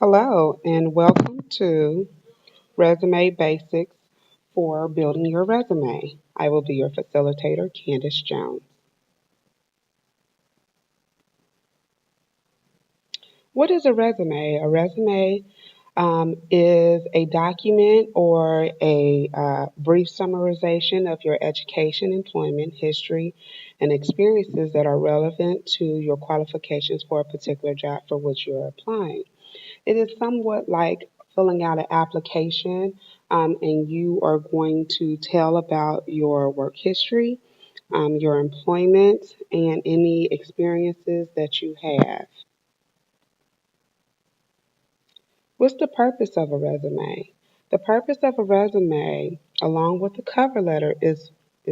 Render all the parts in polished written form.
Hello, and welcome to Resume Basics for Building Your Resume. I will be your facilitator, Candace Jones. What is a resume? A resume is a document or a brief summarization of your education, employment, history, and experiences that are relevant to your qualifications for a particular job for which you're applying. It is somewhat like filling out an application, and you are going to tell about your work history, your employment, and any experiences that you have. What's the purpose of a resume? The purpose of a resume, along with the cover letter, is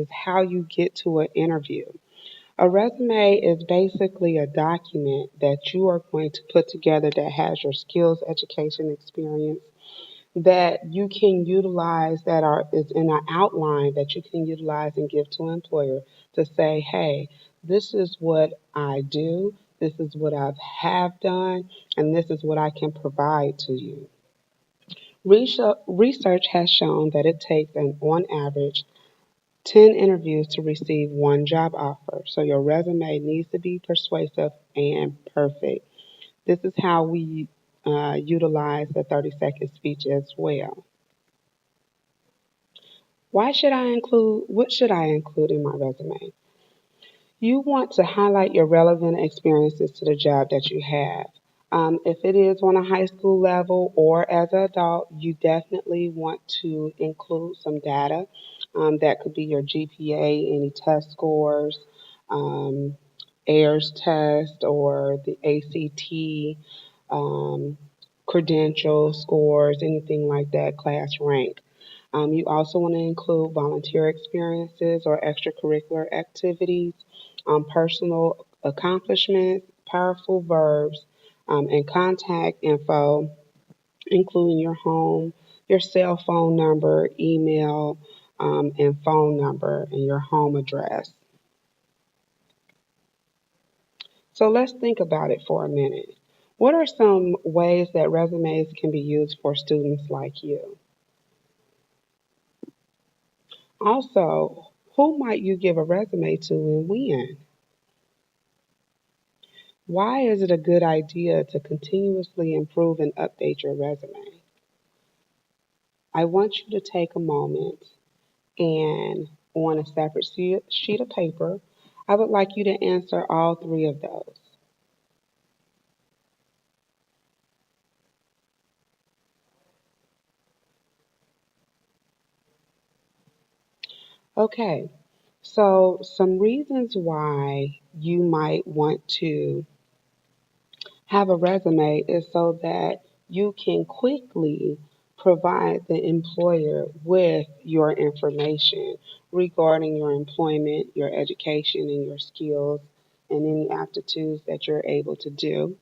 how you get to an interview. A resume is basically a document that you are going to put together that has your skills, education, experience, that you can utilize that is in an outline that you can utilize and give to an employer to say, hey, this is what I do, this is what I have done, and this is what I can provide to you. Research has shown that it takes on average 10 interviews to receive one job offer. So your resume needs to be persuasive and perfect. This is how we utilize the 30-second speech as well. What should I include in my resume? You want to highlight your relevant experiences to the job that you have. If it is on a high school level or as an adult, you definitely want to include some data. That could be your GPA, any test scores, um, AIRS test, or the ACT, um, credential scores, anything like that, class rank. You also want to include volunteer experiences or extracurricular activities, personal accomplishments, powerful verbs, and contact info, including your home, your cell phone number, email, and phone number, and your home address. So let's think about it for a minute. What are some ways that resumes can be used for students like you? Also, who might you give a resume to and when? Why is it a good idea to continuously improve and update your resume? I want you to take a moment and on a separate sheet of paper, I would like you to answer all three of those. Okay, so some reasons why you might want to have a resume is so that you can quickly provide the employer with your information regarding your employment, your education, and your skills, and any aptitudes that you're able to do.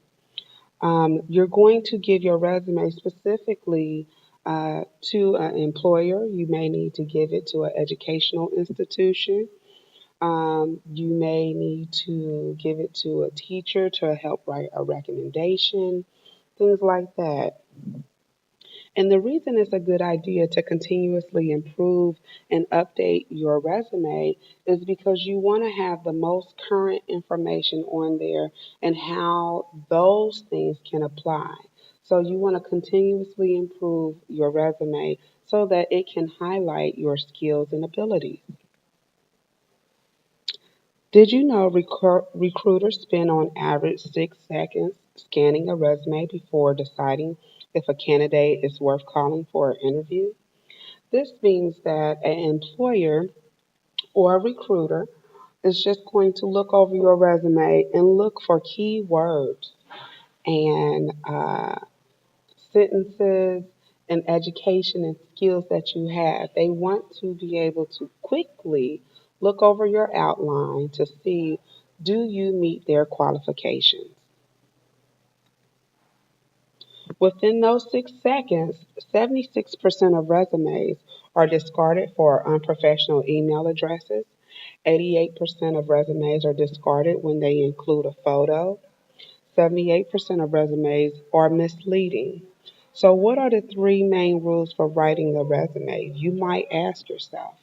You're going to give your resume specifically to an employer. You may need to give it to an educational institution. You may need to give it to a teacher to help write a recommendation, things like that. And the reason it's a good idea to continuously improve and update your resume is because you want to have the most current information on there and how those things can apply. So you want to continuously improve your resume so that it can highlight your skills and abilities. Did you know recruiters spend on average 6 seconds scanning a resume before deciding if a candidate is worth calling for an interview? This means that an employer or a recruiter is just going to look over your resume and look for key words and sentences and education and skills that you have. They want to be able to quickly look over your outline to see, do you meet their qualifications? Within those 6 seconds, 76% of resumes are discarded for unprofessional email addresses. 88% of resumes are discarded when they include a photo. 78% of resumes are misleading. So, what are the three main rules for writing a resume? You might ask yourself.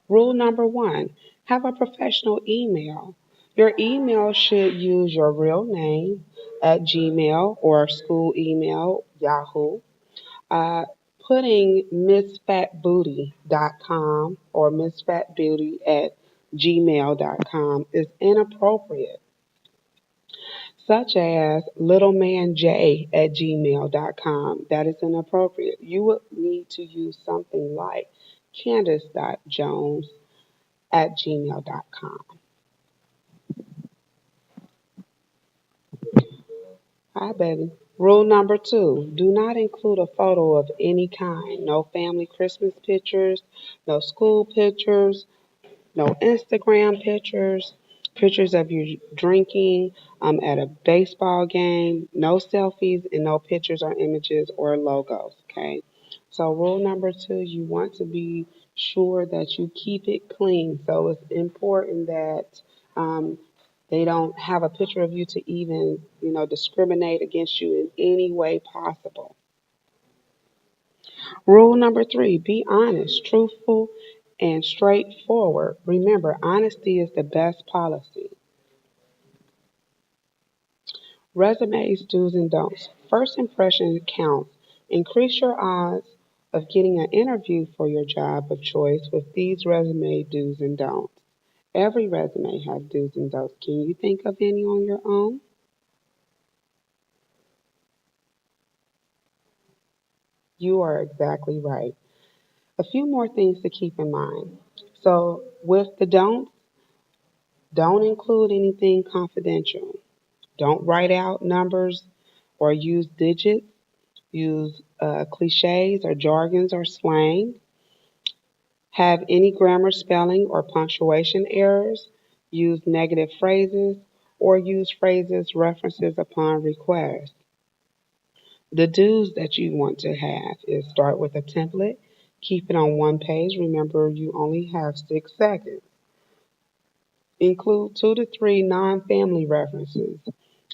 Rule number one, have a professional email. Your email should use your real name at Gmail or school email, Yahoo. Uh, Putting MissFatBooty.com or MissFatBeauty at gmail.com is inappropriate, such as littlemanj at gmail.com. That is inappropriate. You would need to use something like Candace.Jones at gmail.com. Hi, baby. Rule number two, do not include a photo of any kind. No family Christmas pictures, no school pictures, no Instagram pictures, pictures of you drinking at a baseball game, no selfies, and no pictures or images or logos. Okay. So, rule number two, you want to be sure that you keep it clean. So, it's important that um, they don't have a picture of you to even, discriminate against you in any way possible. Rule number three, be honest, truthful, and straightforward. Remember, honesty is the best policy. Resumes, do's and don'ts. First impression counts. Increase your odds of getting an interview for your job of choice with these resume do's and don'ts. Every resume has do's and don'ts. Can you think of any on your own? You are exactly right. A few more things to keep in mind. So, with the don'ts, don't include anything confidential. Don't write out numbers or use digits. Use cliches or jargons or slang. Have any grammar, spelling, or punctuation errors. Use negative phrases or use phrases references upon request. The do's that you want to have is start with a template. Keep it on one page. Remember, you only have 6 seconds. Include 2 to 3 non family references.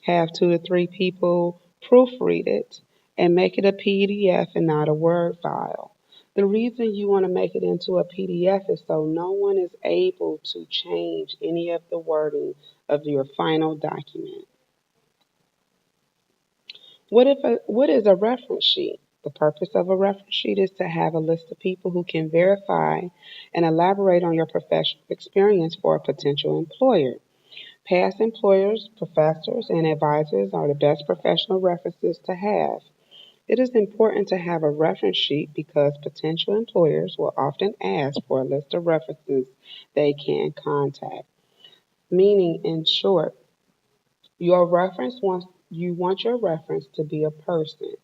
Have 2 to 3 people proofread it and make it a PDF and not a Word file. The reason you want to make it into a PDF is so no one is able to change any of the wording of your final document. What is a reference sheet? The purpose of a reference sheet is to have a list of people who can verify and elaborate on your professional experience for a potential employer. Past employers, professors, and advisors are the best professional references to have. It is important to have a reference sheet because potential employers will often ask for a list of references they can contact. Meaning, in short, you want your reference to be a person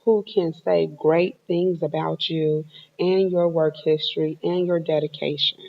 who can say great things about you and your work history and your dedication.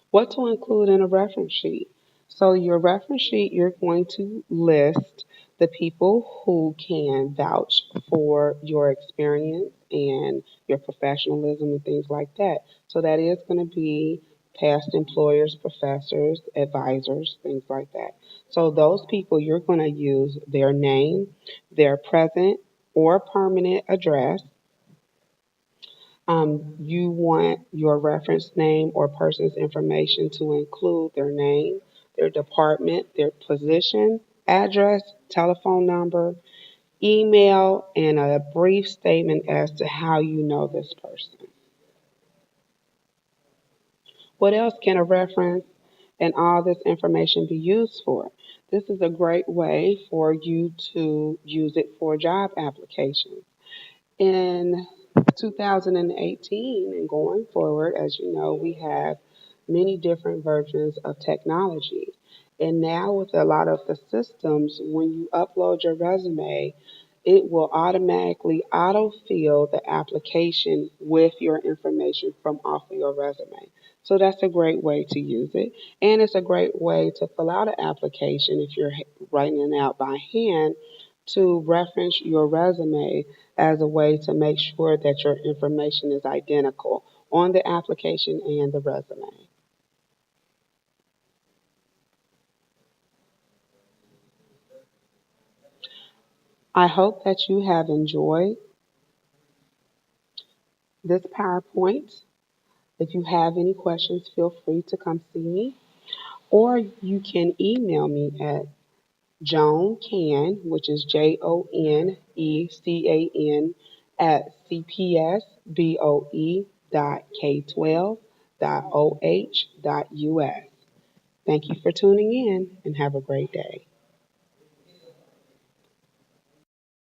What to include in a reference sheet? So, your reference sheet, you're going to list the people who can vouch for your experience and your professionalism and things like that. So, that is going to be past employers, professors, advisors, things like that. So, those people, you're going to use their name, their present or permanent address. You want your reference name or person's information to include their name, their department, their position, address, telephone number, email, and a brief statement as to how you know this person. What else can a reference and all this information be used for? This is a great way for you to use it for job applications. In 2018 and going forward, as you know, we have many different versions of technology. And now, with a lot of the systems, when you upload your resume, it will automatically autofill the application with your information from off of your resume. So that's a great way to use it. And it's a great way to fill out an application if you're writing it out by hand to reference your resume as a way to make sure that your information is identical on the application and the resume. I hope that you have enjoyed this PowerPoint. If you have any questions, feel free to come see me, or you can email me at JoneCan, which is JONECAN at cpsboe.k12.oh.us. Thank you for tuning in and have a great day.